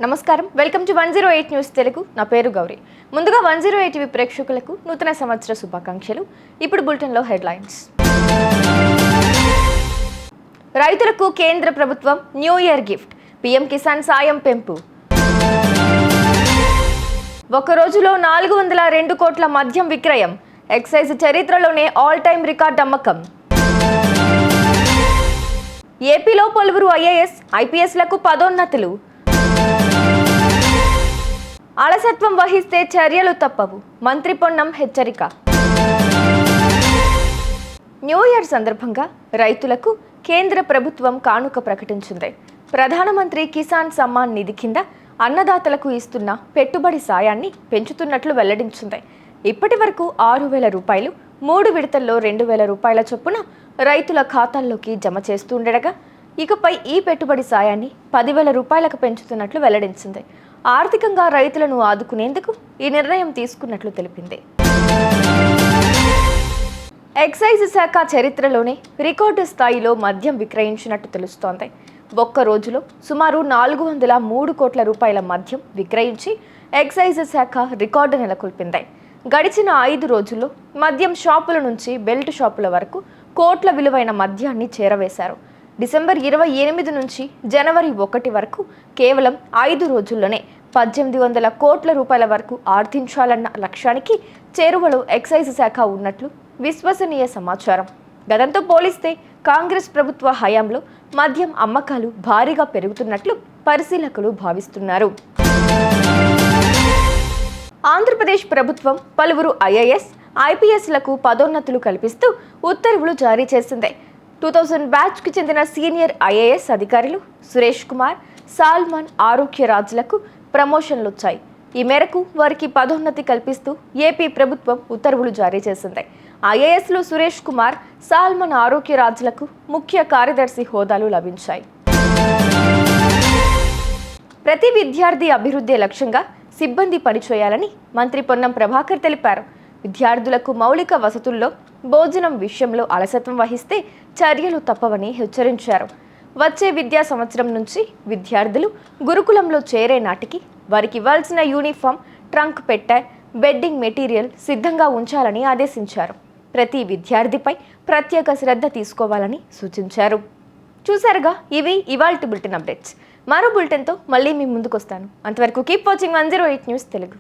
నమస్కారం, welcome to 108 news Telugu. నా పేరు గౌరీ. ముందుగా 108 టీవీ ప్రేక్షకులకు నూతన సంవత్సర శుభాకాంక్షలు. ఇప్పుడు బులెటిన్లో హెడ్లైన్స్. రైతులకు కేంద్ర ప్రభుత్వం new year gift, PM Kisan సాయం పెంపు. ఒక రోజులో 402 కోట్ల మద్యం విక్రయం, ఎక్సైజ్ చరిత్రలోనే ఆల్ టైమ్ రికార్డ్ అమ్మకం. ఏపీలో పలువురు ఐఏఎస్, ఐపీఎస్లకు పదోన్నతులు. అలసత్వం వహిస్తే చర్యలు తప్పవు, మంత్రి పొన్నం హెచ్చరిక. న్యూ ఇయర్ సందర్భంగా రైతులకు కేంద్ర ప్రభుత్వం కానుక ప్రకటించింది. ప్రధానమంత్రి కిసాన్ సమ్మాన్ నిధి కింద అన్నదాతలకు ఇస్తున్న పెట్టుబడి సాయాన్ని పెంచుతున్నట్లు వెల్లడించింది. ఇప్పటి వరకు 6,000 రూపాయలు 3 విడతల్లో 2,000 రూపాయల చొప్పున రైతుల ఖాతాల్లోకి జమ చేస్తుండగా ఇకపై ఈ పెట్టుబడి సాయాన్ని 10,000 రూపాయలకు పెంచుతున్నట్లు వెల్లడించింది. ఆర్థికంగా రైతులను ఆదుకునేందుకు ఈ నిర్ణయం తీసుకున్నట్లు తెలిపింది. ఎక్సైజ్ శాఖ చరిత్రలోనే రికార్డు స్థాయిలో మద్యం విక్రయించినట్టు తెలుస్తోంది. ఒక్క రోజులో సుమారు 403 కోట్ల రూపాయల మద్యం విక్రయించి ఎక్సైజ్ శాఖ రికార్డు నెలకొల్పింది. గడిచిన 5 రోజుల్లో మద్యం షాపుల నుంచి బెల్ట్ షాపుల వరకు కోట్ల విలువైన మద్యాన్ని చేరవేశారు. డిసెంబర్ 28 నుంచి జనవరి 1 వరకు కేవలం 5 రోజుల్లోనే 1,800 కోట్ల రూపాయల వరకు ఆర్జించాలన్న లక్ష్యానికి చేరువలో ఎక్సైజ్ శాఖ ఉన్నట్లు విశ్వసనీయ సమాచారం. గతంతో పోలిస్తే కాంగ్రెస్ ప్రభుత్వ హయాంలో మద్యం అమ్మకాలు భారీగా పెరుగుతున్నట్లు పరిశీలకులు భావిస్తున్నారు. ఆంధ్రప్రదేశ్ ప్రభుత్వం పలువురు ఐఏఎస్, ఐపీఎస్లకు పదోన్నతులు కల్పిస్తూ ఉత్తర్వులు జారీ చేసింది. 2000 బ్యాచ్కు చెందిన సీనియర్ ఐఏఎస్ అధికారులు సురేష్ కుమార్, సాల్మన్ ఆరోగ్యరాజులకు ప్రమోషన్లు వచ్చాయి. ఈ మేరకు వారికి పదోన్నతి కల్పిస్తూ ఏపీ ప్రభుత్వం ఉత్తర్వులు జారీ చేసింది. ఐఏఎస్లు సురేష్ కుమార్, సాల్మన్ ఆరోగ్యరాజులకు ముఖ్య కార్యదర్శి హోదాలు లభించాయి. ప్రతి విద్యార్థి అభివృద్ధి లక్ష్యంగా సిబ్బంది పనిచేయాలని మంత్రి పొన్నం ప్రభాకర్ తెలిపారు. విద్యార్థులకు మౌలిక వసతుల్లో భోజనం విషయంలో అలసత్వం వహిస్తే చర్యలు తప్పవని హెచ్చరించారు. వచ్చే విద్యా సంవత్సరం నుంచి విద్యార్థులు గురుకులంలో చేరే నాటికి వారికి ఇవ్వాల్సిన యూనిఫామ్, ట్రంక్ పెట్టె, బెడ్డింగ్ మెటీరియల్ సిద్ధంగా ఉంచాలని ఆదేశించారు. ప్రతి విద్యార్థిపై ప్రత్యేక శ్రద్ధ తీసుకోవాలని సూచించారు. చూసారుగా, ఇవి ఇవాల్టి బులెటిన్ అప్డేట్స్. మరో బులెటిన్తో మళ్ళీ మీ ముందుకు వస్తాను. అంతవరకు కీప్ వాచింగ్ 108 న్యూస్ తెలుగు.